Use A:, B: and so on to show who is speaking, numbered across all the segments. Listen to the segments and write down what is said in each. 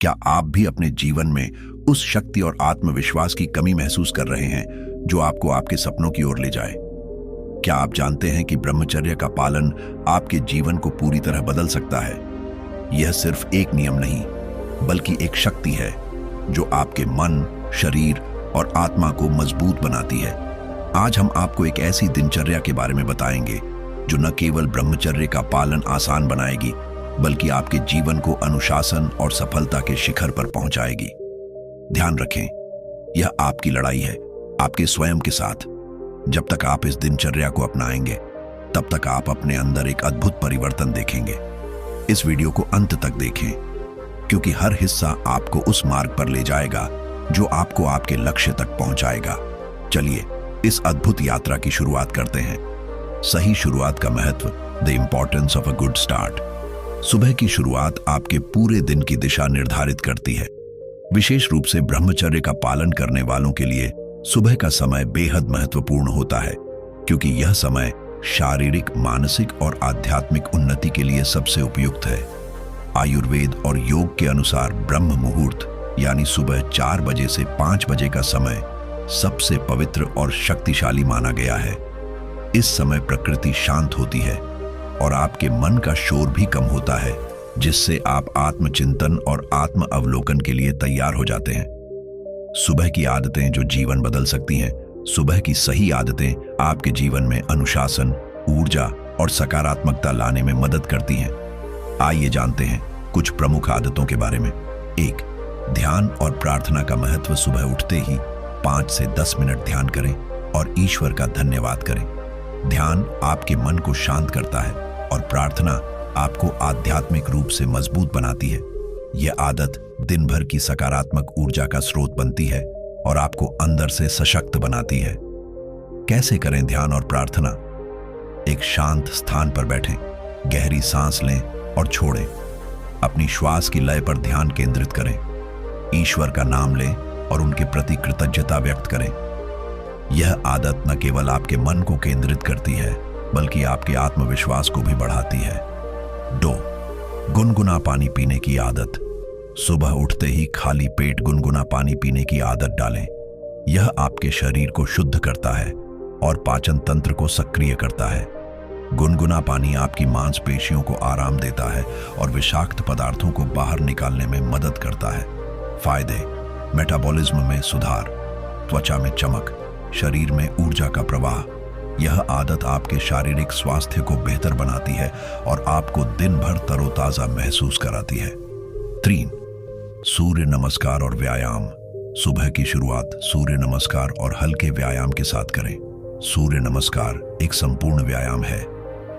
A: क्या आप भी अपने जीवन में उस शक्ति और आत्मविश्वास की कमी महसूस कर रहे हैं जो आपको आपके सपनों की ओर ले जाए? क्या आप जानते हैं कि ब्रह्मचर्य का पालन आपके जीवन को पूरी तरह बदल सकता है? यह सिर्फ एक नियम नहीं, बल्कि एक शक्ति है जो आपके मन, शरीर और आत्मा को मजबूत बनाती है। आज हम आपको एक ऐसी दिनचर्या के बारे में बताएंगे जो न केवल ब्रह्मचर्य का पालन आसान बनाएगी, बल्कि आपके जीवन को अनुशासन और सफलता के शिखर पर पहुंचाएगी। ध्यान रखें, यह आपकी लड़ाई है, आपके स्वयं के साथ। जब तक आप इस दिनचर्या को अपनाएंगे, तब तक आप अपने अंदर एक अद्भुत परिवर्तन देखेंगे। इस वीडियो को अंत तक देखें, क्योंकि हर हिस्सा आपको उस मार्ग पर ले जाएगा जो आपको आपके लक्ष्य तक पहुंचाएगा। चलिए इस अद्भुत यात्रा की शुरुआत करते हैं। सही शुरुआत का महत्व, the importance of a good start. सुबह की शुरुआत आपके पूरे दिन की दिशा निर्धारित करती है। विशेष रूप से ब्रह्मचर्य का पालन करने वालों के लिए सुबह का समय बेहद महत्वपूर्ण होता है, क्योंकि यह समय शारीरिक, मानसिक और आध्यात्मिक उन्नति के लिए सबसे उपयुक्त है। आयुर्वेद और योग के अनुसार ब्रह्म मुहूर्त यानी सुबह 4 बजे से 5 बजे का समय सबसे पवित्र और शक्तिशाली माना गया है। इस समय प्रकृति शांत होती है और आपके मन का शोर भी कम होता है, जिससे आप आत्मचिंतन और आत्म अवलोकन के लिए तैयार हो जाते हैं। सुबह की आदतें जो जीवन बदल सकती हैं। सुबह की सही आदतें आपके जीवन में अनुशासन, ऊर्जा और सकारात्मकता लाने में मदद करती हैं। आइए जानते हैं कुछ प्रमुख आदतों के बारे में। 1. ध्यान और प्रार्थना का महत्व। सुबह उठते ही 5 से 10 मिनट ध्यान करें और ईश्वर का धन्यवाद करें। ध्यान आपके मन को शांत करता है और प्रार्थना आपको आध्यात्मिक रूप से मजबूत बनाती है। यह आदत दिन भर की सकारात्मक ऊर्जा का स्रोत बनती है और आपको अंदर से सशक्त बनाती है। कैसे करें ध्यान और प्रार्थना? एक शांत स्थान पर बैठें, गहरी सांस लें और छोड़ें। अपनी श्वास की लय पर ध्यान केंद्रित करें। ईश्वर का नाम लें और उनके प्रति कृतज्ञता व्यक्त करें। यह आदत न केवल आपके मन को केंद्रित करती है, बल्कि आपके आत्मविश्वास को भी बढ़ाती है। 2. गुनगुना पानी पीने की आदत। सुबह उठते ही खाली पेट गुनगुना पानी पीने की आदत डालें। यह आपके शरीर को शुद्ध करता है और पाचन तंत्र को सक्रिय करता है। गुनगुना पानी आपकी मांसपेशियों को आराम देता है और विषाक्त पदार्थों को बाहर निकालने में मदद करता है। फायदे: मेटाबॉलिज्म में सुधार, त्वचा में चमक, शरीर में ऊर्जा का प्रवाह। यह आदत आपके शारीरिक स्वास्थ्य को बेहतर बनाती है और आपको दिन भर तरोताजा महसूस कराती है। 3. सूर्य नमस्कार और व्यायाम। सुबह की शुरुआत सूर्य नमस्कार और हल्के व्यायाम के साथ करें। सूर्य नमस्कार एक संपूर्ण व्यायाम है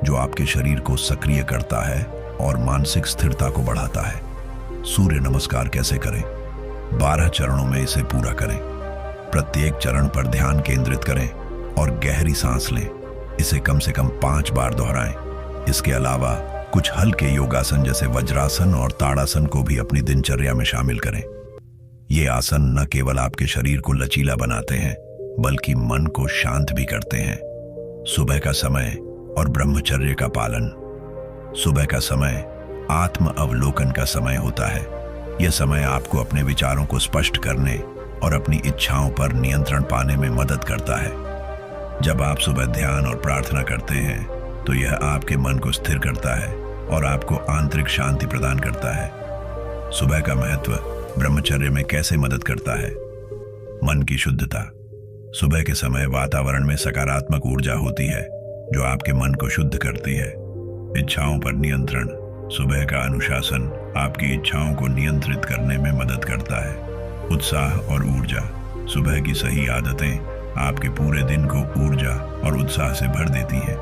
A: जो आपके शरीर को सक्रिय करता है और मानसिक स्थिरता को बढ़ाता है। सूर्य नमस्कार कैसे करें? 12 चरणों में इसे पूरा करें। प्रत्येक चरण पर ध्यान केंद्रित करें और गहरी सांस लें। इसे कम से कम 5 बार दोहराएं। इसके अलावा कुछ हल्के योगासन जैसे वज्रासन और ताड़ासन को भी अपनी दिनचर्या में शामिल करें। ये आसन न केवल आपके शरीर को लचीला बनाते हैं, बल्कि मन को शांत भी करते हैं। सुबह का समय और ब्रह्मचर्य का पालन। सुबह का समय आत्म अवलोकन का समय होता है। यह समय आपको अपने विचारों को स्पष्ट करने और अपनी इच्छाओं पर नियंत्रण पाने में मदद करता है। जब आप सुबह ध्यान और प्रार्थना करते हैं, तो यह आपके मन को स्थिर करता है और आपको आंतरिक शांति प्रदान करता है। सुबह का महत्व ब्रह्मचर्य में कैसे मदद करता है? मन की शुद्धता। सुबह के समय वातावरण में सकारात्मक ऊर्जा होती है जो आपके मन को शुद्ध करती है। इच्छाओं पर नियंत्रण। सुबह का अनुशासन आपकी इच्छाओं को नियंत्रित करने में मदद करता है। उत्साह और ऊर्जा। सुबह की सही आदतें आपके पूरे दिन को ऊर्जा और उत्साह से भर देती हैं।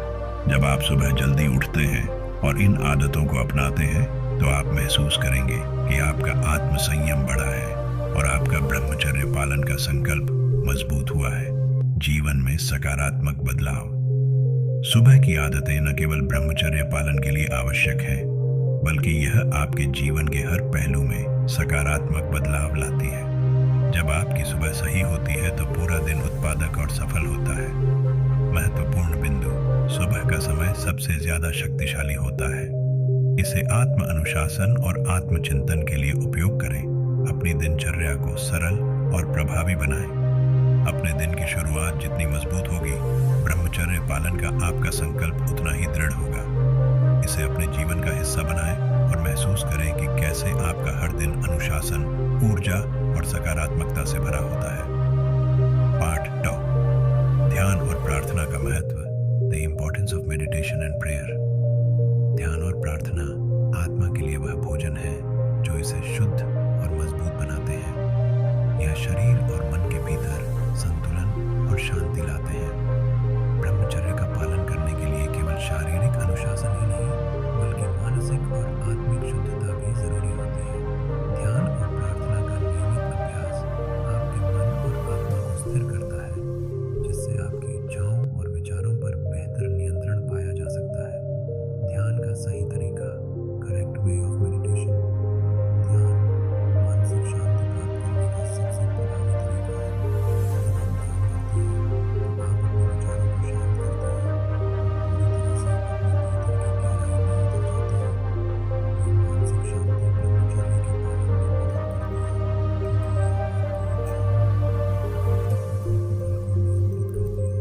A: जब आप सुबह जल्दी उठते हैं और इन आदतों को अपनाते हैं, तो आप महसूस करेंगे कि आपका आत्म संयम बढ़ा है और आपका ब्रह्मचर्य पालन का संकल्प मजबूत हुआ है। जीवन में सकारात्मक बदलाव। सुबह की आदतें न केवल ब्रह्मचर्य पालन के लिए आवश्यक हैं, बल्कि यह आपके जीवन के हर पहलू में सकारात्मक बदलाव लाती है। जब आपकी सुबह सही होती है, तो पूरा दिन उत्पादक और सफल होता है। महत्वपूर्ण बिंदु। सुबह का समय सबसे ज्यादा शक्तिशाली होता है। इसे आत्म अनुशासन और आत्मचिंतन के लिए उपयोग करें। अपनी दिनचर्या को सरल और प्रभावी बनाएं। अपने दिन की शुरुआत जितनी मजबूत होगी, ब्रह्मचर्य पालन का आपका संकल्प उतना ही दृढ़ होगा। इसे अपने जीवन का हिस्सा बनाएं और महसूस करें कि कैसे आपका हर दिन अनुशासन, ऊर्जा और सकारात्मकता से भरा होता है। पार्ट 2, ध्यान और प्रार्थना का महत्व, the importance of meditation and prayer. ध्यान और प्रार्थना आत्मा के लिए वह भोजन है जो इसे शुद्ध और मजबूत बनाते हैं। यह शरीर और मन के भीतर संतुलन और शांति लाते हैं। ब्रह्मचर्य का पालन करने के लिए केवल शारीरिक अनुशासन ही नहीं, बल्कि मानसिक और आत्मिक शुद्धता भी जरूरी होती है। ध्यान और प्रार्थना का नियमित अभ्यास आपके मन और आत्मा को स्थिर करता है, जिससे आपकी इच्छाओं और विचारों पर बेहतर नियंत्रण पाया जा सकता है। ध्यान का सही तरीका, करेक्ट वे ऑफ मेडिटेशन। ध्यान मानसिक शांति प्राप्त करने का सबसे प्रभावी तरीका है। जब आप ध्यान करते हैं तो आप अपने विचारों को शांत करते हैं और पूरी तरह से अपने भीतर की गहराई में उतर जाते हैं। यह मानसिक शांति ब्रह्मचर्य के पालन में मदद करती है, क्योंकि यह आपकी इच्छाओं और आंतरिक प्रकृति को नियंत्रित करती है।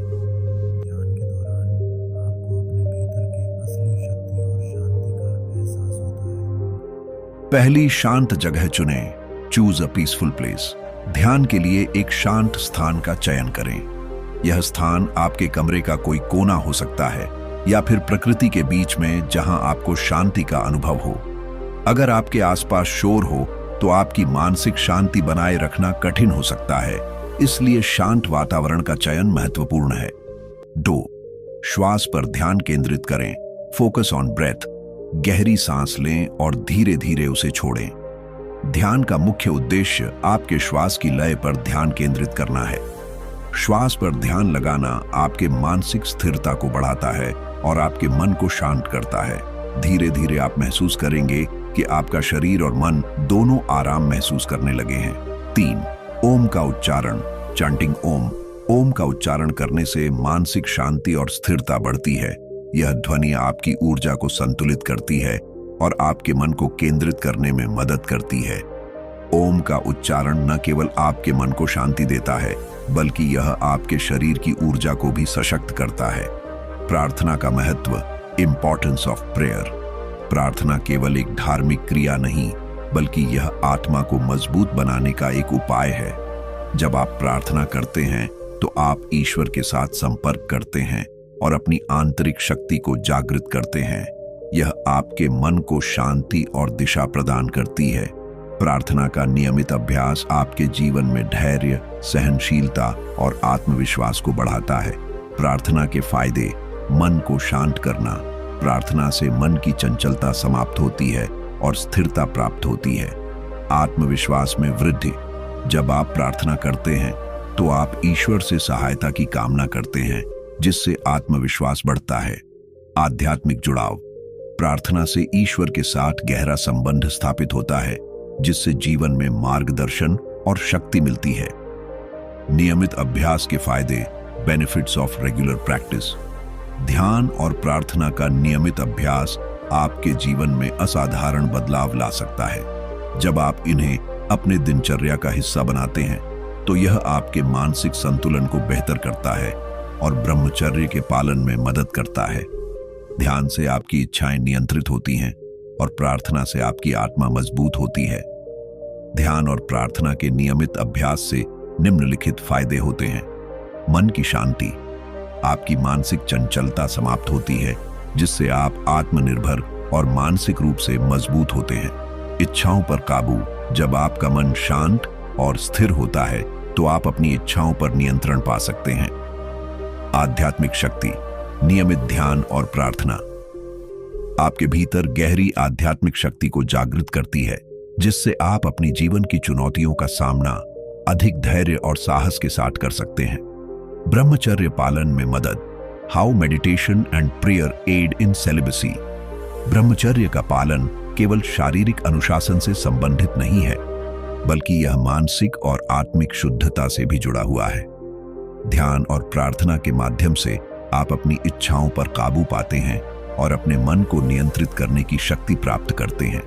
A: ध्यान के दौरान आपको अपने भीतर की असली शक्ति और शांति का एहसास होता है। पहली शांत जगह चुनें। Choose a peaceful place. ध्यान के लिए एक शांत स्थान का चयन करें। यह स्थान आपके कमरे का कोई कोना हो सकता है या फिर प्रकृति के बीच में, जहां आपको शांति का अनुभव हो। अगर आपके आसपास शोर हो तो आपकी मानसिक शांति बनाए रखना कठिन हो सकता है, इसलिए शांत वातावरण का चयन महत्वपूर्ण है। 2, श्वास पर ध्यान केंद्रित करें। Focus on breath. गहरी सांस लें और धीरे धीरे उसे छोड़ें। ध्यान का मुख्य उद्देश्य आपके श्वास की लय पर ध्यान केंद्रित करना है। श्वास पर ध्यान लगाना आपके मानसिक स्थिरता को बढ़ाता है और आपके मन को शांत करता है। धीरे धीरे आप महसूस करेंगे कि आपका शरीर और मन दोनों आराम महसूस करने लगे हैं। 3, ओम का उच्चारण, चैंटिंग ओम। ओम का उच्चारण करने से मानसिक शांति और स्थिरता बढ़ती है। यह ध्वनि आपकी ऊर्जा को संतुलित करती है और आपके मन को केंद्रित करने में मदद करती है। ओम का उच्चारण न केवल आपके मन को शांति देता है, बल्कि यह आपके शरीर की ऊर्जा को भी सशक्त करता है। प्रार्थना का महत्व, इंपॉर्टेंस ऑफ प्रेयर। प्रार्थना केवल एक धार्मिक क्रिया नहीं, बल्कि यह आत्मा को मजबूत बनाने का एक उपाय है। जब आप प्रार्थना करते हैं तो आप ईश्वर के साथ संपर्क करते हैं और अपनी आंतरिक शक्ति को जागृत करते हैं। यह आपके मन को शांति और दिशा प्रदान करती है। प्रार्थना का नियमित अभ्यास आपके जीवन में धैर्य, सहनशीलता और आत्मविश्वास को बढ़ाता है। प्रार्थना के फायदे, मन को शांत करना। प्रार्थना से मन की चंचलता समाप्त होती है और स्थिरता प्राप्त होती है। आत्मविश्वास में वृद्धि। जब आप प्रार्थना करते हैं तो आप ईश्वर से सहायता की कामना करते हैं, जिससे आत्मविश्वास बढ़ता है। आध्यात्मिक जुड़ाव। प्रार्थना से ईश्वर के साथ गहरा संबंध स्थापित होता है, जिससे जीवन में मार्गदर्शन और शक्ति मिलती है। नियमित अभ्यास के फायदे, बेनिफिट्स ऑफ रेगुलर प्रैक्टिस। ध्यान और प्रार्थना का नियमित अभ्यास आपके जीवन में असाधारण बदलाव ला सकता है। जब आप इन्हें अपने दिनचर्या का हिस्सा बनाते हैं तो यह आपके मानसिक संतुलन को बेहतर करता है और ब्रह्मचर्य के पालन में मदद करता है। ध्यान से आपकी इच्छाएं नियंत्रित होती हैं और प्रार्थना से आपकी आत्मा मजबूत होती है। ध्यान और प्रार्थना के नियमित अभ्यास से निम्नलिखित फायदे होते हैं। मन की शांति। आपकी मानसिक चंचलता समाप्त होती है, जिससे आप आत्मनिर्भर और मानसिक रूप से मजबूत होते हैं। इच्छाओं पर काबू। जब आपका मन शांत और स्थिर होता है तो आप अपनी इच्छाओं पर नियंत्रण पा सकते हैं। आध्यात्मिक शक्ति। नियमित ध्यान और प्रार्थना आपके भीतर गहरी आध्यात्मिक शक्ति को जागृत करती है, जिससे आप अपनी जीवन की चुनौतियों का सामना अधिक धैर्य और साहस के साथ कर सकते हैं। ब्रह्मचर्य पालन में मदद। How meditation and prayer aid in celibacy. ब्रह्मचर्य का पालन केवल शारीरिक अनुशासन से संबंधित नहीं है, बल्कि यह मानसिक और आत्मिक शुद्धता से भी जुड़ा हुआ है। ध्यान और प्रार्थना के माध्यम से आप अपनी इच्छाओं पर काबू पाते हैं और अपने मन को नियंत्रित करने की शक्ति प्राप्त करते हैं।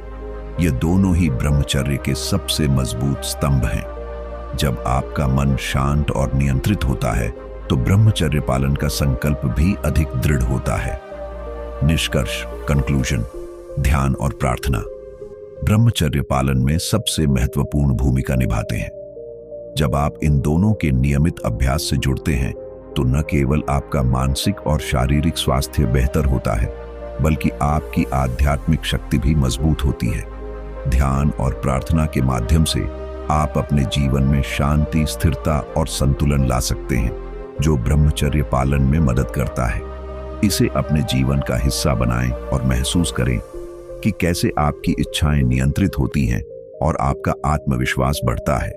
A: ये दोनों ही ब्रह्मचर्य के सबसे मजबूत स्तंभ हैं। जब आपका मन शांत और नियंत्रित होता है तो ब्रह्मचर्य पालन का संकल्प भी अधिक दृढ़ होता है। निष्कर्ष, कंक्लूजन, ध्यान और प्रार्थना ब्रह्मचर्य पालन में सबसे महत्वपूर्ण भूमिका निभाते हैं। जब आप इन दोनों के नियमित अभ्यास से जुड़ते हैं तो न केवल आपका मानसिक और शारीरिक स्वास्थ्य बेहतर होता है, बल्कि आपकी आध्यात्मिक शक्ति भी मजबूत होती है। ध्यान और प्रार्थना के माध्यम से आप अपने जीवन में शांति, स्थिरता और संतुलन ला सकते हैं, जो ब्रह्मचर्य पालन में मदद करता है। इसे अपने जीवन का हिस्सा बनाएं और महसूस करें कि कैसे आपकी इच्छाएं नियंत्रित होती हैं और आपका आत्मविश्वास बढ़ता है।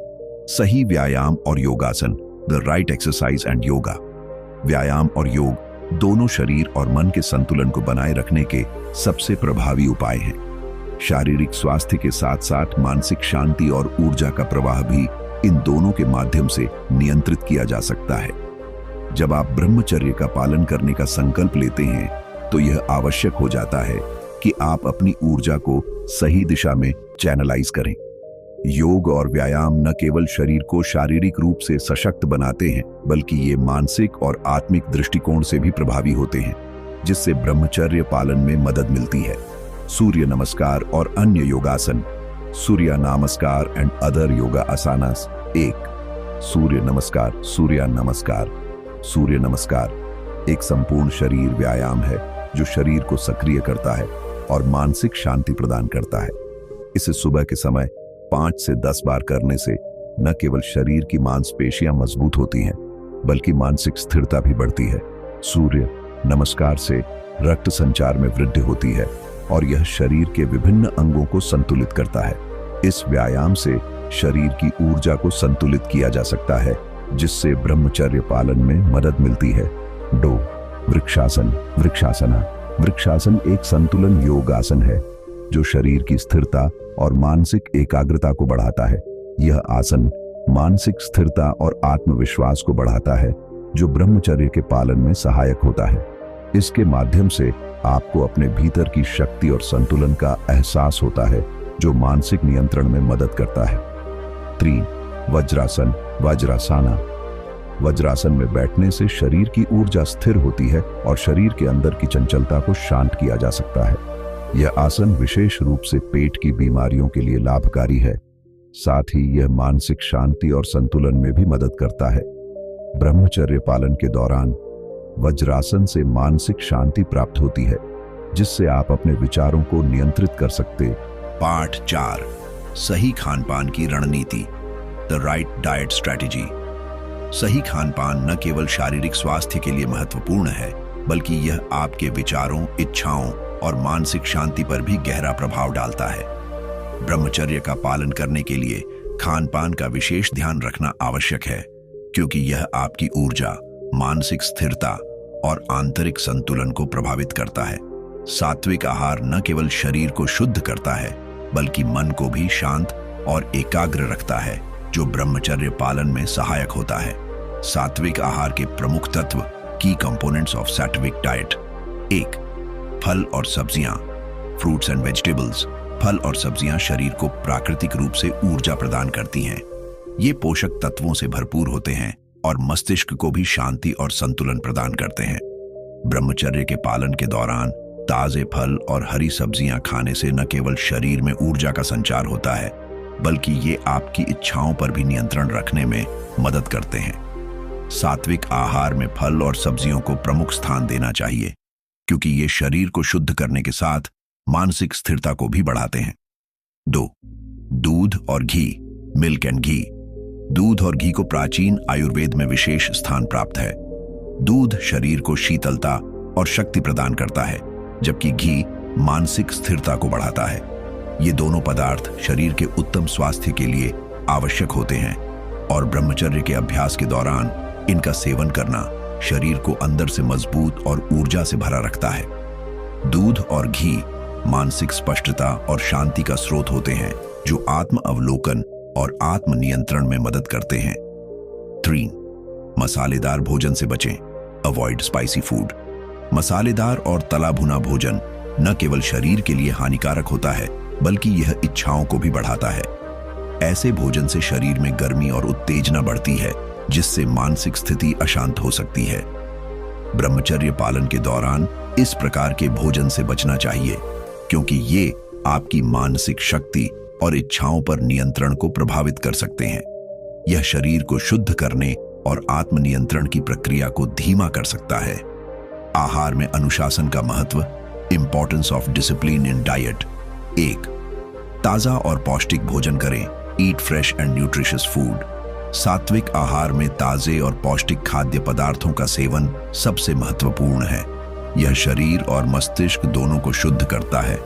A: सही व्यायाम और योगासन, the right exercise and yoga. व्यायाम और योग दोनों शरीर और मन के संतुलन को बनाए रखने के सबसे प्रभावी उपाय हैं। शारीरिक स्वास्थ्य के साथ साथ मानसिक शांति और ऊर्जा का प्रवाह भी इन दोनों के माध्यम से नियंत्रित किया जा सकता है। जब आप ब्रह्मचर्य का पालन करने का संकल्प लेते हैं तो यह आवश्यक हो जाता है कि आप अपनी ऊर्जा को सही दिशा में चैनलाइज करें। योग और व्यायाम न केवल शरीर को शारीरिक रूप से सशक्त बनाते हैं, बल्कि ये मानसिक और आत्मिक दृष्टिकोण से भी प्रभावी होते हैं, जिससे ब्रह्मचर्य पालन में मदद मिलती है। सूर्य नमस्कार और अन्य योगासन। सूर्य नमस्कार एंड अदर योगा आसानास। 1. सूर्य नमस्कार। सूर्य नमस्कार एक संपूर्ण शरीर व्यायाम है जो शरीर को सक्रिय करता है और मानसिक शांति प्रदान करता है। इसे सुबह के समय 5 से 10 बार करने से न केवल शरीर की मांसपेशियां मजबूत होती हैं, बल्कि मानसिक स्थिरता भी बढ़ती है। सूर्य नमस्कार से रक्त संचार में वृद्धि होती है और यह शरीर के विभिन्न अंगों को संतुलित करता है। इस व्यायाम से शरीर की ऊर्जा को संतुलित किया जा सकता है, जिससे ब्रह्मचर्य पालन में मदद मिलती है। 2. वृक्षासन। वृक्षासन एक संतुलन योगासन है जो शरीर की स्थिरता और मानसिक एकाग्रता को बढ़ाता है। यह आसन मानसिक स्थिरता और आत्मविश्वास को बढ़ाता है, जो ब्रह्मचर्य के पालन में सहायक होता है। इसके माध्यम से आपको अपने भीतर की शक्ति और संतुलन का एहसास होता है, जो मानसिक नियंत्रण में मदद करता है। 3. वज्रासन में बैठने से शरीर की ऊर्जा स्थिर होती है और शरीर के अंदर की चंचलता को शांत किया जा सकता है। यह आसन विशेष रूप से पेट की बीमारियों के लिए लाभकारी है। साथ ही यह मानसिक शांति और संतुलन में भी मदद करता है। ब्रह्मचर्य पालन के दौरान वज्रासन से मानसिक शांति प्राप्त होती है, जिससे आप अपने विचारों को नियंत्रित कर सकते। पार्ट 4, सही खानपान की रणनीति, द राइट डाइट स्ट्रैटेजी। सही खानपान न केवल शारीरिक स्वास्थ्य के लिए महत्वपूर्ण है, बल्कि यह आपके विचारों, इच्छाओं और मानसिक शांति पर भी गहरा प्रभाव डालता है। ब्रह्मचर्य का पालन करने के लिए खानपान का विशेष ध्यान रखना आवश्यक है, क्योंकि यह आपकी ऊर्जा, मानसिक स्थिरता और आंतरिक संतुलन को प्रभावित करता है। सात्विक आहार न केवल शरीर को शुद्ध करता है, बल्कि मन को भी शांत और एकाग्र रखता है, जो ब्रह्मचर्य पालन में सहायक होता है। सात्विक आहार के प्रमुख तत्व, की कंपोनेंट्स ऑफ सात्विक डाइट। 1. फल और सब्जियां, फ्रूट्स एंड वेजिटेबल्स। फल और सब्जियां शरीर को प्राकृतिक रूप से ऊर्जा प्रदान करती हैं। ये पोषक तत्वों से भरपूर होते हैं और मस्तिष्क को भी शांति और संतुलन प्रदान करते हैं। ब्रह्मचर्य के पालन के दौरान ताजे फल और हरी सब्जियां खाने से न केवल शरीर में ऊर्जा का संचार होता है, बल्कि ये आपकी इच्छाओं पर भी नियंत्रण रखने में मदद करते हैं। सात्विक आहार में फल और सब्जियों को प्रमुख स्थान देना चाहिए, क्योंकि ये शरीर को शुद्ध करने के साथ मानसिक स्थिरता को भी बढ़ाते हैं। 2. दूध और घी, मिल्क एंड घी। दूध और घी को प्राचीन आयुर्वेद में विशेष स्थान प्राप्त है। दूध शरीर को शीतलता और शक्ति प्रदान करता है, जबकि घी मानसिक स्थिरता को बढ़ाता है। ये दोनों पदार्थ शरीर के उत्तम स्वास्थ्य के लिए आवश्यक होते हैं और ब्रह्मचर्य के अभ्यास के दौरान इनका सेवन करना शरीर को अंदर से मजबूत और ऊर्जा से भरा रखता है। दूध और घी मानसिक स्पष्टता और शांति का स्रोत होते हैं, जो आत्म अवलोकन और आत्म नियंत्रण में मदद करते हैं। 3. मसालेदार भोजन से बचें, अवॉइड स्पाइसी फूड। मसालेदार और तला भुना भोजन न केवल शरीर के लिए हानिकारक होता है, बल्कि यह इच्छाओं को भी बढ़ाता है। ऐसे भोजन से शरीर में गर्मी और उत्तेजना बढ़ती है, जिससे मानसिक स्थिति अशांत हो सकती है। ब्रह्मचर्य पालन के दौरान इस प्रकार के भोजन से बचना चाहिए, क्योंकि ये आपकी मानसिक शक्ति और इच्छाओं पर नियंत्रण को प्रभावित कर सकते हैं। यह शरीर को शुद्ध करने और आत्मनियंत्रण की प्रक्रिया को धीमा कर सकता है। आहार में अनुशासन का महत्व, importance of discipline in diet. 1. ताजा और पौष्टिक भोजन करें। ईट फ्रेश एंड न्यूट्रिशियस फूड। सात्विक आहार में ताजे और पौष्टिक खाद्य पदार्थों का सेवन सबसे महत्वपूर्ण है। यह शरीर और मस्तिष्क दोनों को शुद्ध करता है।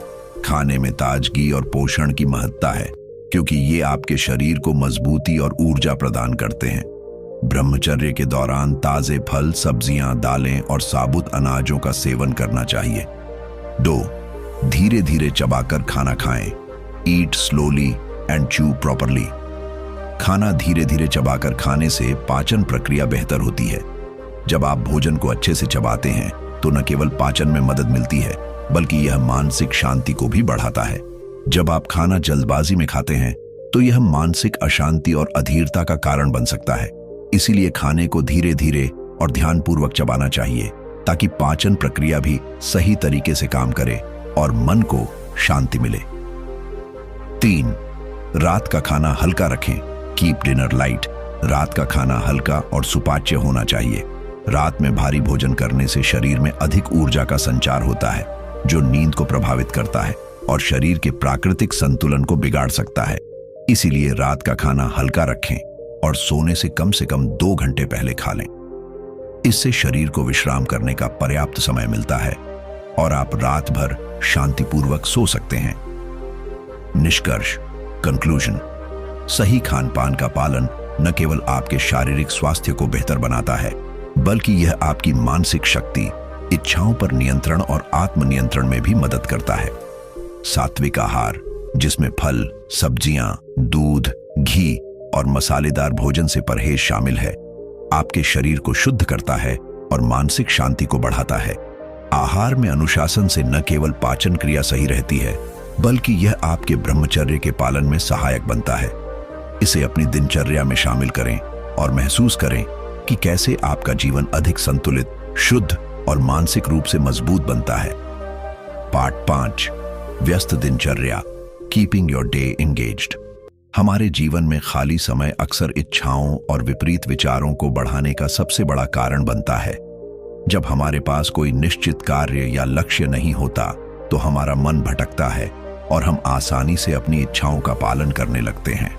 A: खाने में ताजगी और पोषण की महत्ता है, क्योंकि ये आपके शरीर को मजबूती और ऊर्जा प्रदान करते हैं। ब्रह्मचर्य के दौरान ताजे फल, सब्जियां, दालें और साबुत अनाजों का सेवन करना चाहिए। 2. धीरे धीरे चबाकर खाना खाएं। ईट स्लोली एंड च्यू प्रॉपरली। खाना धीरे धीरे चबाकर खाने से पाचन प्रक्रिया बेहतर होती है। जब आप भोजन को अच्छे से चबाते हैं तो न केवल पाचन में मदद मिलती है, बल्कि यह मानसिक शांति को भी बढ़ाता है। जब आप खाना जल्दबाजी में खाते हैं तो यह मानसिक अशांति और अधीरता का कारण बन सकता है। इसीलिए खाने को धीरे धीरे और ध्यानपूर्वक चबाना चाहिए, ताकि पाचन प्रक्रिया भी सही तरीके से काम करे और मन को शांति मिले। 3. रात का खाना हल्का रखें। Keep dinner light. रात का खाना हल्का और सुपाच्य होना चाहिए। रात में भारी भोजन करने से शरीर में अधिक ऊर्जा का संचार होता है, जो नींद को प्रभावित करता है और शरीर के प्राकृतिक संतुलन को बिगाड़ सकता है। इसीलिए रात का खाना हल्का रखें और सोने से कम 2 घंटे पहले खा लें। इससे शरीर को विश्राम करने का पर्याप्त समय मिलता है और आप रात भर शांतिपूर्वक सो सकते हैं। निष्कर्ष, कंक्लूजन। सही खान पान का पालन न केवल आपके शारीरिक स्वास्थ्य को बेहतर बनाता है, बल्कि यह आपकी मानसिक शक्ति, इच्छाओं पर नियंत्रण और आत्मनियंत्रण में भी मदद करता है। सात्विक आहार, जिसमें फल, सब्जियां, दूध, घी और मसालेदार भोजन से परहेज शामिल है, आपके शरीर को शुद्ध करता है और मानसिक शांति को बढ़ाता है। आहार में अनुशासन से न केवल पाचन क्रिया सही रहती है, बल्कि यह आपके ब्रह्मचर्य के पालन में सहायक बनता है। इसे अपनी दिनचर्या में शामिल करें और महसूस करें कि कैसे आपका जीवन अधिक संतुलित, शुद्ध और मानसिक रूप से मजबूत बनता है। पार्ट 5, व्यस्त दिनचर्या, कीपिंग योर डे एंगेज्ड। हमारे जीवन में खाली समय अक्सर इच्छाओं और विपरीत विचारों को बढ़ाने का सबसे बड़ा कारण बनता है। जब हमारे पास कोई निश्चित कार्य या लक्ष्य नहीं होता तो हमारा मन भटकता है और हम आसानी से अपनी इच्छाओं का पालन करने लगते हैं।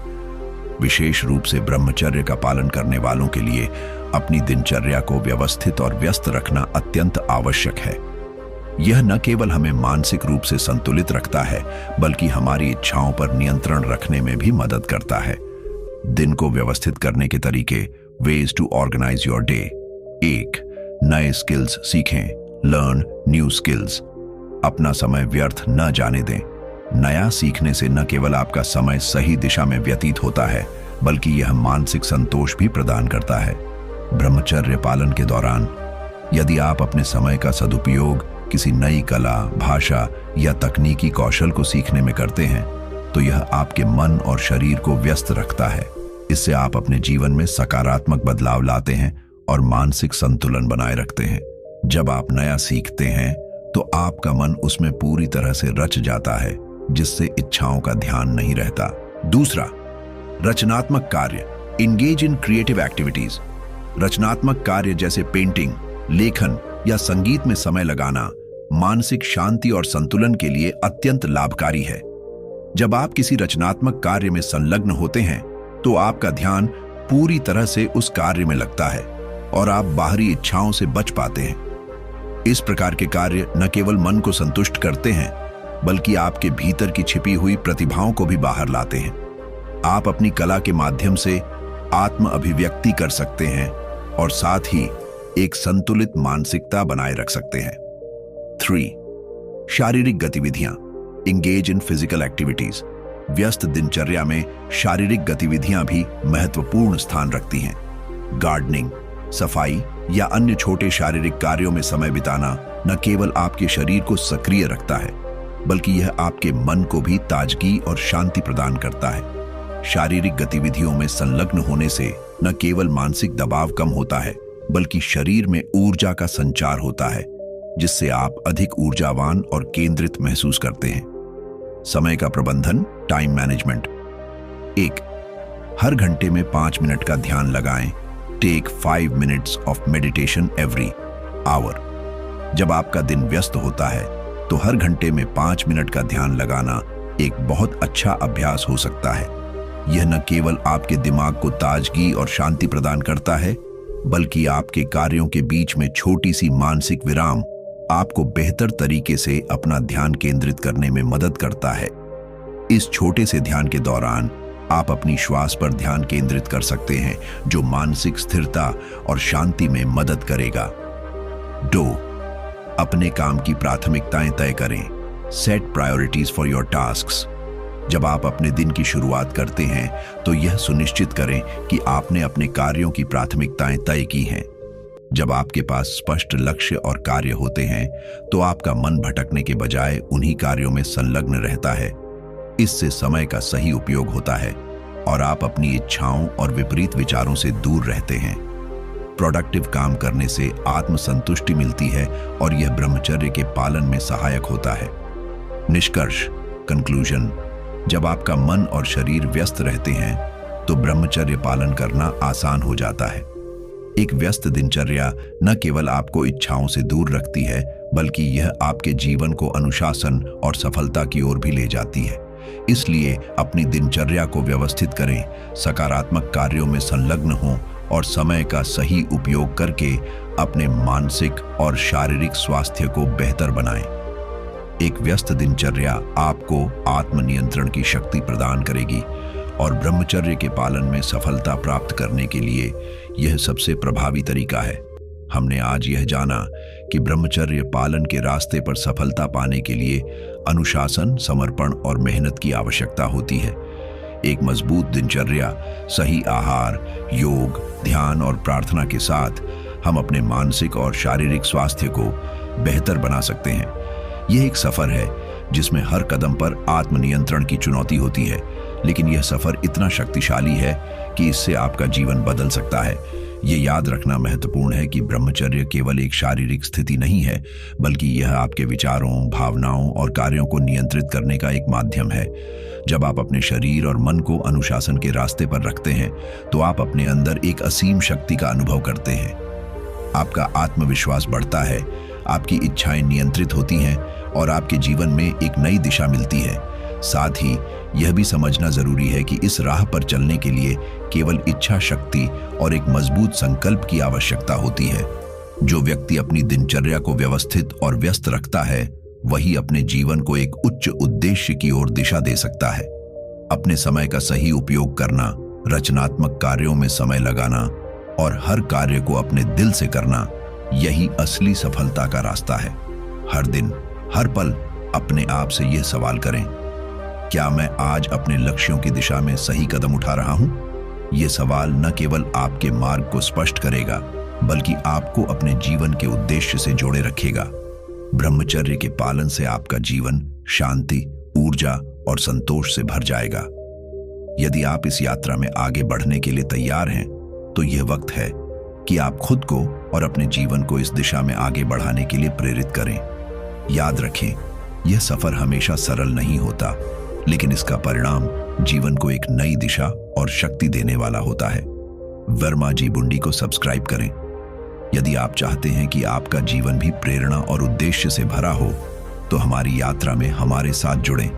A: विशेष रूप से ब्रह्मचर्य का पालन करने वालों के लिए अपनी दिनचर्या को व्यवस्थित और व्यस्त रखना अत्यंत आवश्यक है। यह न केवल हमें मानसिक रूप से संतुलित रखता है, बल्कि हमारी इच्छाओं पर नियंत्रण रखने में भी मदद करता है। दिन को व्यवस्थित करने के तरीके, ways to organize your day. 1. नए स्किल्स सीखें। Learn new skills. अपना समय व्यर्थ न जाने दें। नया सीखने से न केवल आपका समय सही दिशा में व्यतीत होता है, बल्कि यह मानसिक संतोष भी प्रदान करता है। ब्रह्मचर्य पालन के दौरान यदि आप अपने समय का सदुपयोग किसी नई कला, भाषा या तकनीकी कौशल को सीखने में करते हैं, तो यह आपके मन और शरीर को व्यस्त रखता है। इससे आप अपने जीवन में सकारात्मक बदलाव लाते हैं और मानसिक संतुलन बनाए रखते हैं। जब आप नया सीखते हैं तो आपका मन उसमें पूरी तरह से रच जाता है, जिससे इच्छाओं का ध्यान नहीं रहता। 2. रचनात्मक कार्य। Engage in creative activities. रचनात्मक कार्य जैसे पेंटिंग, लेखन या संगीत में समय लगाना मानसिक शांति और संतुलन के लिए अत्यंत लाभकारी है। जब आप किसी रचनात्मक कार्य में संलग्न होते हैं तो आपका ध्यान पूरी तरह से उस कार्य में लगता है और आप बाहरी इच्छाओं से बच पाते हैं। इस प्रकार के कार्य न केवल मन को संतुष्ट करते हैं, बल्कि आपके भीतर की छिपी हुई प्रतिभाओं को भी बाहर लाते हैं। आप अपनी कला के माध्यम से आत्म अभिव्यक्ति कर सकते हैं और साथ ही एक संतुलित मानसिकता बनाए रख सकते हैं। 3. शारीरिक गतिविधियां। Engage in physical activities. व्यस्त दिनचर्या में शारीरिक गतिविधियां भी महत्वपूर्ण स्थान रखती हैं। गार्डनिंग, सफाई या अन्य छोटे शारीरिक कार्यों में समय बिताना न केवल आपके शरीर को सक्रिय रखता है, बल्कि यह आपके मन को भी ताजगी और शांति प्रदान करता है। शारीरिक गतिविधियों में संलग्न होने से न केवल मानसिक दबाव कम होता है, बल्कि शरीर में ऊर्जा का संचार होता है, जिससे आप अधिक ऊर्जावान और केंद्रित महसूस करते हैं। समय का प्रबंधन, टाइम मैनेजमेंट। 1. हर घंटे में 5 मिनट का ध्यान लगाएं। Take 5 minutes of meditation every hour. जब आपका दिन व्यस्त होता है तो हर घंटे में 5 मिनट का ध्यान लगाना एक बहुत अच्छा अभ्यास हो सकता है। यह न केवल आपके दिमाग को ताजगी और शांति प्रदान करता है, बल्कि आपके कार्यों के बीच में छोटी सी मानसिक विराम आपको बेहतर तरीके से अपना ध्यान केंद्रित करने में मदद करता है। इस छोटे से ध्यान के दौरान आप अपनी श्वास पर ध्यान केंद्रित कर सकते हैं, जो मानसिक स्थिरता और शांति में मदद करेगा। 2. अपने काम की प्राथमिकताएं तय करें। Set priorities for your tasks. जब आप अपने दिन की शुरुआत करते हैं तो यह सुनिश्चित करें कि आपने अपने कार्यों की प्राथमिकताएं तय की हैं। जब आपके पास स्पष्ट लक्ष्य और कार्य होते हैं तो आपका मन भटकने के बजाय उन्हीं कार्यों में संलग्न रहता है। इससे समय का सही उपयोग होता है और आप अपनी इच्छाओं और विपरीत विचारों से दूर रहते हैं। प्रोडक्टिव काम करने से आत्मसंतुष्टि मिलती है और यह ब्रह्मचर्य के पालन में सहायक होता है। निष्कर्ष, कंक्लूजन। जब आपका मन और शरीर व्यस्त रहते हैं तो ब्रह्मचर्य पालन करना आसान हो जाता है। एक व्यस्त दिनचर्या न केवल आपको इच्छाओं से दूर रखती है, बल्कि यह आपके जीवन को अनुशासन और सफलता की ओर भी ले जाती है। इसलिए अपनी दिनचर्या को व्यवस्थित करें, सकारात्मक कार्यों में संलग्न हों और समय का सही उपयोग करके अपने मानसिक और शारीरिक स्वास्थ्य को बेहतर बनाएं। एक व्यस्त दिनचर्या आपको आत्मनियंत्रण की शक्ति प्रदान करेगी और ब्रह्मचर्य के पालन में सफलता प्राप्त करने के लिए यह सबसे प्रभावी तरीका है। हमने आज यह जाना कि ब्रह्मचर्य पालन के रास्ते पर सफलता पाने के लिए अनुशासन, समर्पण और मेहनत की आवश्यकता होती है। एक मजबूत दिनचर्या, सही आहार, योग, ध्यान और प्रार्थना के साथ हम अपने मानसिक और शारीरिक स्वास्थ्य को बेहतर बना सकते हैं। यह एक सफर है जिसमें हर कदम पर आत्मनियंत्रण की चुनौती होती है, लेकिन यह सफर इतना शक्तिशाली है कि इससे आपका जीवन बदल सकता है। ये याद रखना महत्वपूर्ण है कि ब्रह्मचर्य केवल एक शारीरिक स्थिति नहीं है, बल्कि यह आपके विचारों, भावनाओं और कार्यों को नियंत्रित करने का एक माध्यम है। जब आप अपने शरीर और मन को अनुशासन के रास्ते पर रखते हैं तो आप अपने अंदर एक असीम शक्ति का अनुभव करते हैं। आपका आत्मविश्वास बढ़ता है, आपकी इच्छाएं नियंत्रित होती हैं और आपके जीवन में एक नई दिशा मिलती है। साथ ही यह भी समझना जरूरी है कि इस राह पर चलने के लिए केवल इच्छा शक्ति और एक मजबूत संकल्प की आवश्यकता होती है। जो व्यक्ति अपनी दिनचर्या को व्यवस्थित और व्यस्त रखता है, वही अपने जीवन को एक उच्च उद्देश्य की ओर दिशा दे सकता है। अपने समय का सही उपयोग करना, रचनात्मक कार्यों में समय लगाना और हर कार्य को अपने दिल से करना, यही असली सफलता का रास्ता है। हर दिन, हर पल अपने आप से यह सवाल करें, क्या मैं आज अपने लक्ष्यों की दिशा में सही कदम उठा रहा हूं? यह सवाल न केवल आपके मार्ग को स्पष्ट करेगा, बल्कि आपको अपने जीवन के उद्देश्य से जोड़े रखेगा। ब्रह्मचर्य के पालन से आपका जीवन शांति, ऊर्जा और संतोष से भर जाएगा। यदि आप इस यात्रा में आगे बढ़ने के लिए तैयार हैं, तो यह वक्त है कि आप खुद को और अपने जीवन को इस दिशा में आगे बढ़ाने के लिए प्रेरित करें। याद रखें, यह सफर हमेशा सरल नहीं होता, लेकिन इसका परिणाम जीवन को एक नई दिशा और शक्ति देने वाला होता है। वर्मा जी बुंडी को सब्सक्राइब करें। यदि आप चाहते हैं कि आपका जीवन भी प्रेरणा और उद्देश्य से भरा हो, तो हमारी यात्रा में हमारे साथ जुड़ें।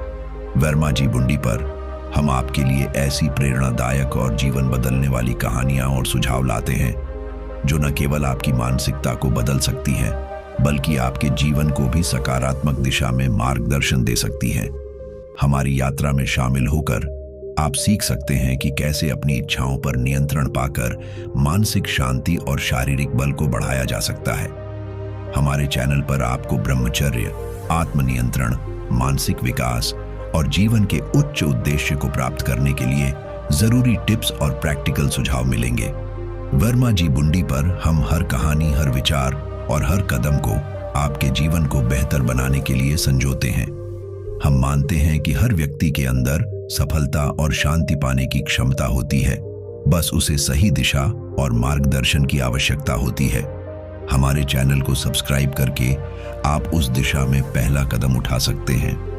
A: वर्मा जी बुंडी पर हम आपके लिए ऐसी प्रेरणादायक और जीवन बदलने वाली कहानियां और सुझाव लाते हैं, जो न केवल आपकी मानसिकता को बदल सकती हैं, बल्कि आपके जीवन को भी सकारात्मक दिशा में मार्गदर्शन दे सकती हैं। हमारी यात्रा में शामिल होकर आप सीख सकते हैं कि कैसे अपनी इच्छाओं पर नियंत्रण पाकर मानसिक शांति और शारीरिक बल को बढ़ाया जा सकता है। हमारे चैनल पर आपको ब्रह्मचर्य, आत्मनियंत्रण, मानसिक विकास और जीवन के उच्च उद्देश्य को प्राप्त करने के लिए जरूरी टिप्स और प्रैक्टिकल सुझाव मिलेंगे। वर्मा जी बुंडी पर हम हर कहानी, हर विचार और हर कदम को आपके जीवन को बेहतर बनाने के लिए संजोते हैं। हम मानते हैं कि हर व्यक्ति के अंदर सफलता और शांति पाने की क्षमता होती है, बस उसे सही दिशा और मार्गदर्शन की आवश्यकता होती है। हमारे चैनल को सब्सक्राइब करके आप उस दिशा में पहला कदम उठा सकते हैं।